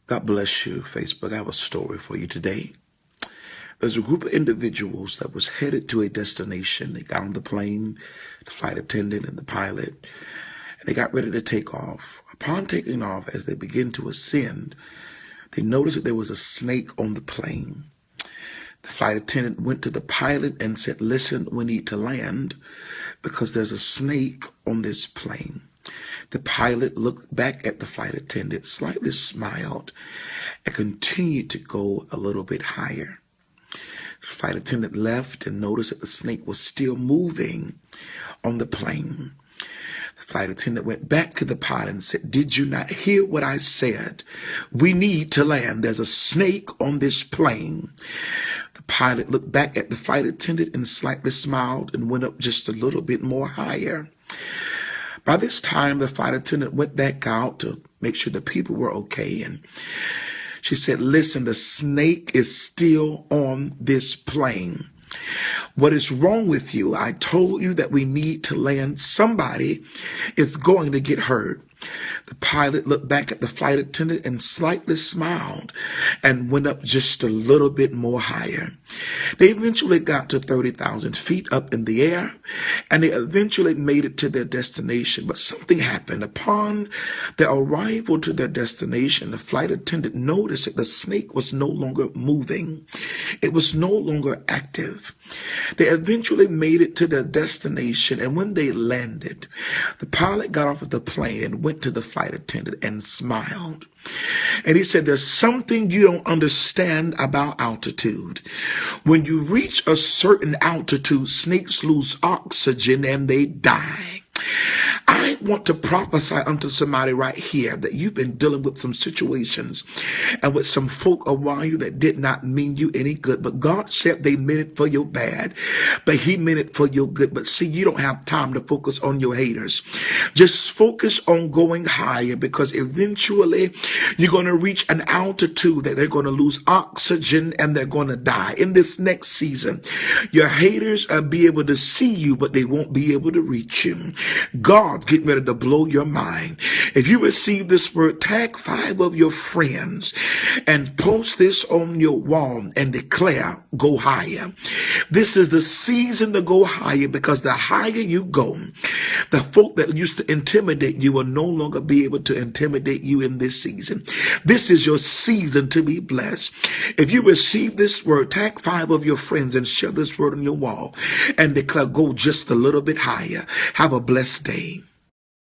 God bless you, Facebook. I have a story for you today. There's a group of individuals that was headed to a destination. They got on the plane, the flight attendant and the pilot, and they got ready to take off. Upon taking off, as they begin to ascend, they noticed that there was a snake on the plane. The flight attendant went to the pilot and said, "Listen, we need to land because there's a snake on this plane." The pilot looked back at the flight attendant, slightly smiled, and continued to go a little bit higher. The flight attendant left and noticed that the snake was still moving on the plane. The flight attendant went back to the pilot and said, "Did you not hear what I said? We need to land. There's a snake on this plane." The pilot looked back at the flight attendant and slightly smiled and went up just a little bit more higher. By this time, the flight attendant went back out to make sure the people were okay. And she said, "Listen, the snake is still on this plane. What is wrong with you? I told you that we need to land. Somebody is going to get hurt." The pilot looked back at the flight attendant and slightly smiled and went up just a little bit more higher. They eventually got to 30,000 feet up in the air, and they eventually made it to their destination. But something happened. Upon their arrival to their destination, the flight attendant noticed that the snake was no longer moving. It was no longer active. They eventually made it to their destination, and when they landed, the pilot got off of the plane and went to the flight attendant and smiled. And he said, "There's something you don't understand about altitude. When you reach a certain altitude, snakes lose oxygen and they die." I want to prophesy unto somebody right here that you've been dealing with some situations and with some folk around you that did not mean you any good. But God said they meant it for your bad, but he meant it for your good. But see, you don't have time to focus on your haters. Just focus on going higher, because eventually you're going to reach an altitude that they're going to lose oxygen and they're going to die. In this next season, your haters will be able to see you, but they won't be able to reach you. God's getting ready to blow your mind. If you receive this word, tag 5 of your friends and post this on your wall and declare, "Go higher." This is the season to go higher, because the higher you go, the folk that used to intimidate you will no longer be able to intimidate you in this season. This is your season to be blessed. If you receive this word, tag 5 of your friends and share this word on your wall and declare, "Go just a little bit higher." Have a blessed day.